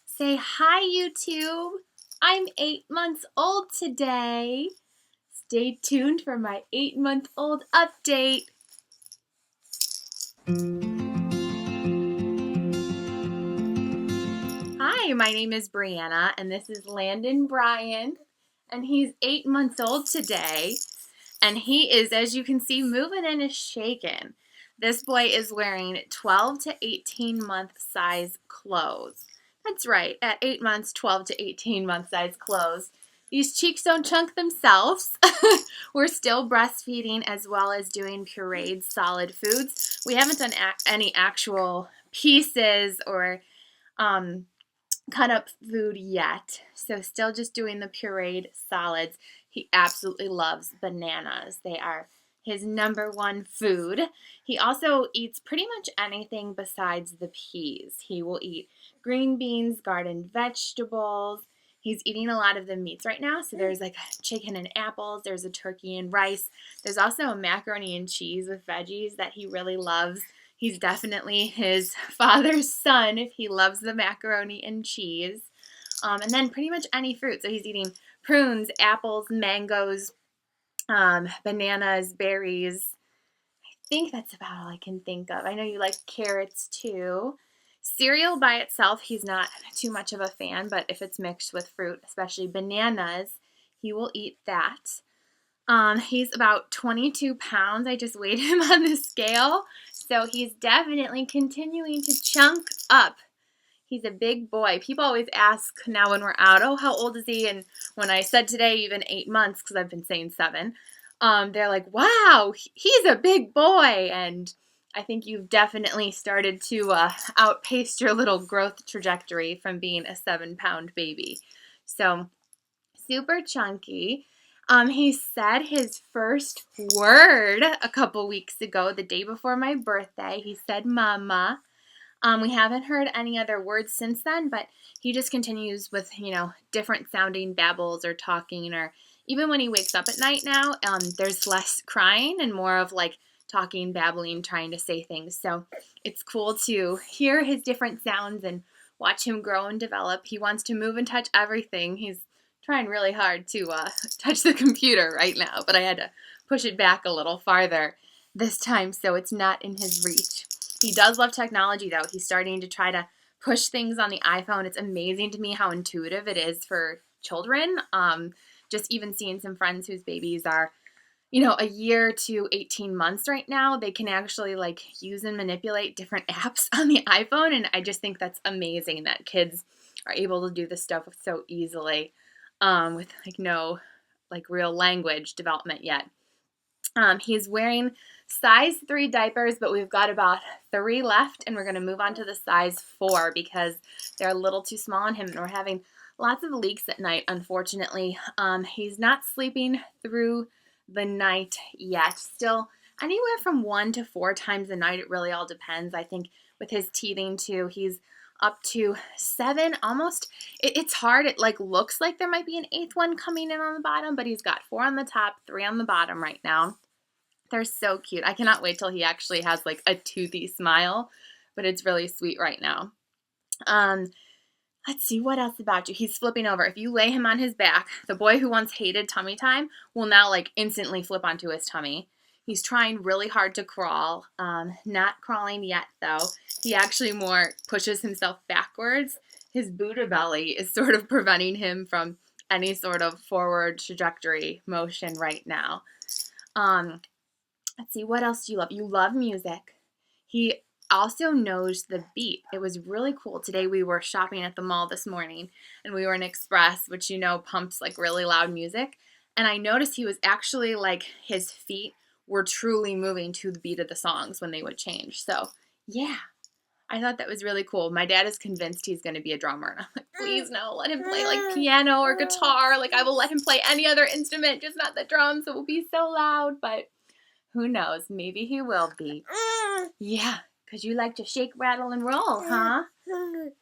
Say hi, YouTube. I'm 8 months old today. Stay tuned for my 8-month-old update. Hi, my name is Brianna, and this is Landon Brian, and he's 8 months old today, and he is, as you can see, moving and is shaking. This boy is wearing 12 to 18 month size clothes. That's right, at 8 months, 12 to 18 month size clothes. These cheeks don't chunk themselves. We're still breastfeeding as well as doing pureed solid foods. We haven't done any actual pieces or cut up food yet. So still just doing the pureed solids. He absolutely loves bananas. They are his number one food. He also eats pretty much anything besides the peas. He will eat green beans, garden vegetables. He's eating a lot of the meats right now. So there's like chicken and apples. There's a turkey and rice. There's also a macaroni and cheese with veggies that he really loves. He's definitely his father's son if he loves the macaroni and cheese. And then pretty much any fruit. So he's eating prunes, apples, mangoes, bananas, berries. I think that's about all I can think of. I know you like carrots too. Cereal by itself, he's not too much of a fan, but if it's mixed with fruit, especially bananas, he will eat that. He's about 22 pounds. I just weighed him on the scale. So he's definitely continuing to chunk up. He's a big boy. People always ask now when we're out, oh, how old is he? And when I said today, even 8 months, because I've been saying 7, they're like, wow, he's a big boy. And I think you've definitely started to outpace your little growth trajectory from being a 7-pound baby. So super chunky. He said his first word a couple weeks ago, the day before my birthday. He said mama. We haven't heard any other words since then, but he just continues with, different sounding babbles or talking, or even when he wakes up at night now, there's less crying and more of like talking, babbling, trying to say things. So it's cool to hear his different sounds and watch him grow and develop. He wants to move and touch everything. He's trying really hard to touch the computer right now, but I had to push it back a little farther this time so it's not in his reach. He does love technology though. He's starting to try to push things on the iPhone. It's amazing to me how intuitive it is for children. Just even seeing some friends whose babies are, a year to 18 months right now, they can actually like use and manipulate different apps on the iPhone. And I just think that's amazing that kids are able to do this stuff so easily. With like no like real language development yet. He's wearing size 3 diapers, but we've got about 3 left, and we're going to move on to the size 4 because they're a little too small on him, and we're having lots of leaks at night, unfortunately. He's not sleeping through the night yet. Still anywhere from 1 to 4 times a night. It really all depends. I think with his teething too, he's up to 7 almost. It's hard. It like looks like there might be an 8th one coming in on the bottom, but he's got 4 on the top, 3 on the bottom right now. They're so cute. I cannot wait till he actually has like a toothy smile, but it's really sweet right now. Let's see, what else about you? He's flipping over. If you lay him on his back, the boy who once hated tummy time will now like instantly flip onto his tummy. He's trying really hard to crawl. Not crawling yet though. He actually more pushes himself backwards. His Buddha belly is sort of preventing him from any sort of forward trajectory motion right now. Let's see, what else do you love? You love music. He also knows the beat. It was really cool. Today we were shopping at the mall this morning, and we were in Express, which pumps like really loud music. And I noticed he was actually like his feet were truly moving to the beat of the songs when they would change. So yeah, I thought that was really cool. My dad is convinced he's going to be a drummer. And I'm like, please no, let him play like piano or guitar. Like I will let him play any other instrument, just not the drums. It will be so loud, but who knows? Maybe he will be. Yeah, because you like to shake, rattle, and roll, huh?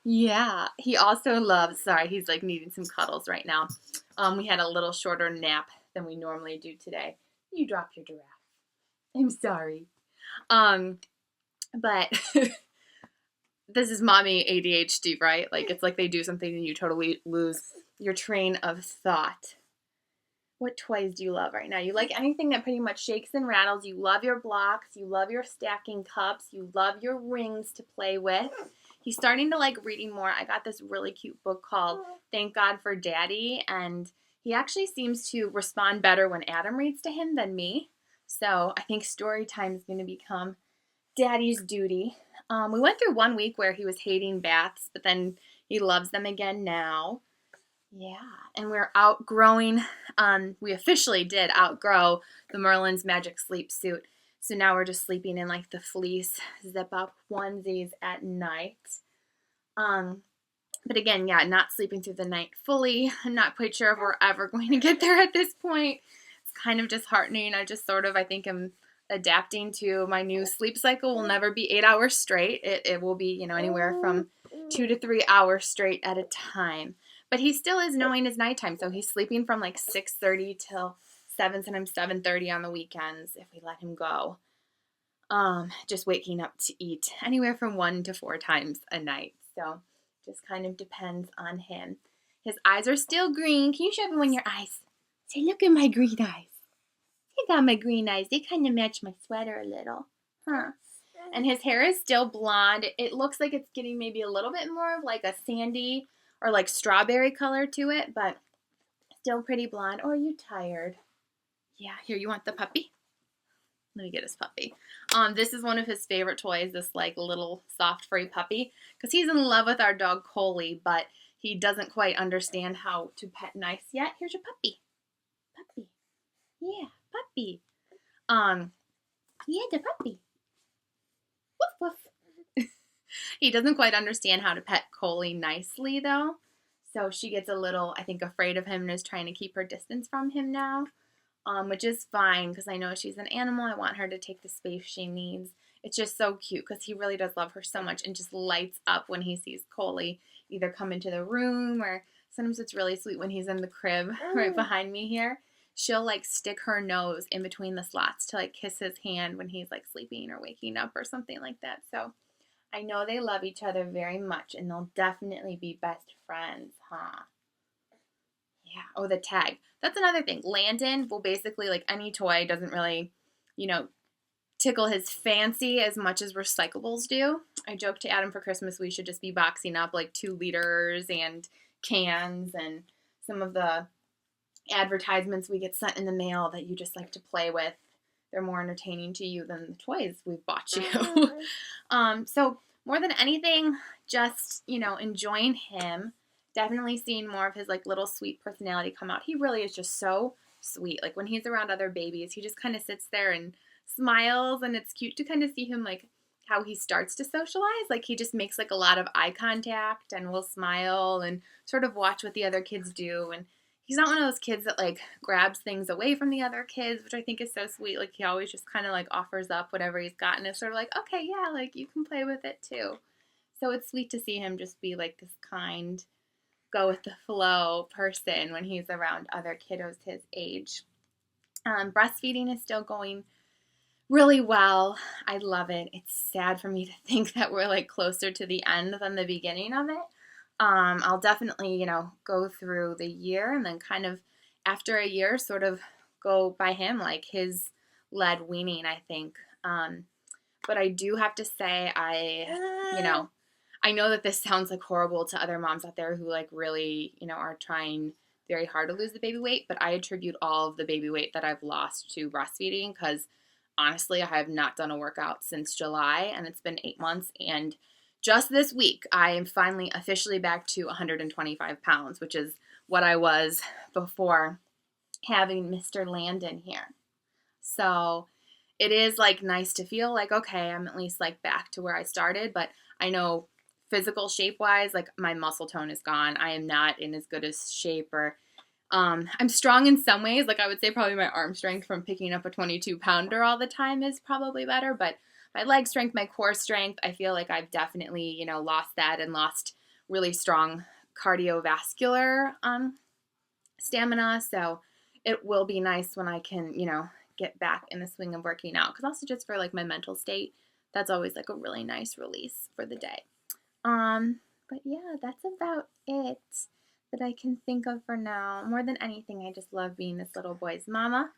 Yeah. He also loves, sorry, he's like needing some cuddles right now. We had a little shorter nap than we normally do today. You dropped your giraffe. I'm sorry. But this is mommy ADHD, right? Like, it's like they do something and you totally lose your train of thought. What toys do you love right now? You like anything that pretty much shakes and rattles. You love your blocks. You love your stacking cups. You love your rings to play with. He's starting to like reading more. I got this really cute book called Thank God for Daddy, and he actually seems to respond better when Adam reads to him than me. So I think story time is going to become Daddy's duty. We went through 1 week where he was hating baths, but then he loves them again now. Yeah, and we're outgrowing, we officially did outgrow the Merlin's Magic Sleep Suit. So now we're just sleeping in like the fleece zip-up onesies at night. But again, yeah, not sleeping through the night fully. I'm not quite sure if we're ever going to get there at this point. It's kind of disheartening. I think I'm adapting to my new sleep cycle. Will never be 8 hours straight. It will be, anywhere from 2 to 3 hours straight at a time. But he still is knowing his nighttime, so he's sleeping from like 6:30 till 7, sometimes 7:30 on the weekends if we let him go. Just waking up to eat anywhere from 1 to 4 times a night. So just kind of depends on him. His eyes are still green. Can you show everyone your eyes? Say, look at my green eyes. I got my green eyes. They kind of match my sweater a little. Huh. And his hair is still blonde. It looks like it's getting maybe a little bit more of like a sandy or like strawberry color to it, but still pretty blonde. Oh, are you tired? Yeah, here, you want the puppy? Let me get his puppy. This is one of his favorite toys, this like little soft furry puppy, because he's in love with our dog Colie, but he doesn't quite understand how to pet nice yet. Here's your puppy. Puppy. Yeah, puppy. Yeah, the puppy. Woof, woof. He doesn't quite understand how to pet Colie nicely, though. So she gets a little, I think, afraid of him and is trying to keep her distance from him now, which is fine because I know she's an animal. I want her to take the space she needs. It's just so cute because he really does love her so much and just lights up when he sees Colie either come into the room, or sometimes it's really sweet when he's in the crib right behind me here. She'll like stick her nose in between the slots to like kiss his hand when he's like sleeping or waking up or something like that. So I know they love each other very much, and they'll definitely be best friends, huh? Yeah. Oh, the tag. That's another thing. Landon will basically, like any toy, doesn't really, tickle his fancy as much as recyclables do. I joked to Adam for Christmas we should just be boxing up like 2 liters and cans and some of the advertisements we get sent in the mail that you just like to play with. They're more entertaining to you than the toys we've bought you. So more than anything, just, enjoying him. Definitely seeing more of his like little sweet personality come out. He really is just so sweet. Like when he's around other babies, he just kind of sits there and smiles, and it's cute to kind of see him like how he starts to socialize. Like he just makes like a lot of eye contact and will smile and sort of watch what the other kids do. And he's not one of those kids that like grabs things away from the other kids, which I think is so sweet. Like he always just kind of like offers up whatever he's got, and it's sort of like, okay, yeah, like you can play with it too. So it's sweet to see him just be like this kind, go with the flow person when he's around other kiddos his age. Breastfeeding is still going really well. I love it. It's sad for me to think that we're like closer to the end than the beginning of it. I'll definitely, go through the year and then kind of after a year sort of go by him, like his led weaning, I think. But I do have to say I know that this sounds like horrible to other moms out there who like really, are trying very hard to lose the baby weight, but I attribute all of the baby weight that I've lost to breastfeeding because honestly, I have not done a workout since July and it's been 8 months, and just this week, I am finally officially back to 125 pounds, which is what I was before having Mr. Landon here. So it is like nice to feel like, okay, I'm at least like back to where I started, but I know physical shape wise, like my muscle tone is gone. I am not in as good a shape, or I'm strong in some ways. Like I would say probably my arm strength from picking up a 22-pounder all the time is probably better, but my leg strength, my core strength, I feel like I've definitely, lost that and lost really strong cardiovascular stamina. So it will be nice when I can, get back in the swing of working out. Because also just for like my mental state, that's always like a really nice release for the day. But yeah, that's about it that I can think of for now. More than anything, I just love being this little boy's mama.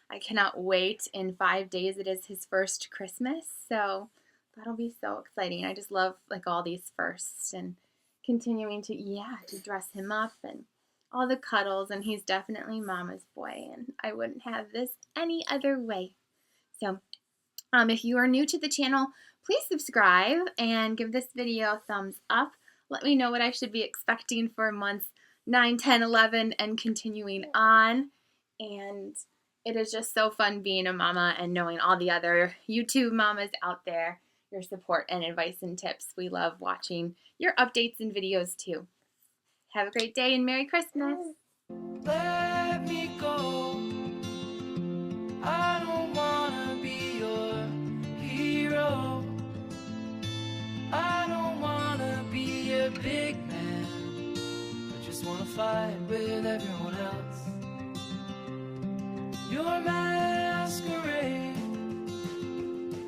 I cannot wait. In 5 days, it is his first Christmas, so that'll be so exciting. I just love like all these firsts and continuing to, yeah, to dress him up and all the cuddles, and he's definitely mama's boy, and I wouldn't have this any other way. So if you are new to the channel, please subscribe and give this video a thumbs up. Let me know what I should be expecting for months 9, 10, 11, and continuing on. And it is just so fun being a mama and knowing all the other YouTube mamas out there, your support and advice and tips. We love watching your updates and videos too. Have a great day and Merry Christmas. Let me go. I don't wanna be your hero. I don't wanna be a big man. I just wanna fight with everyone else. You're mad.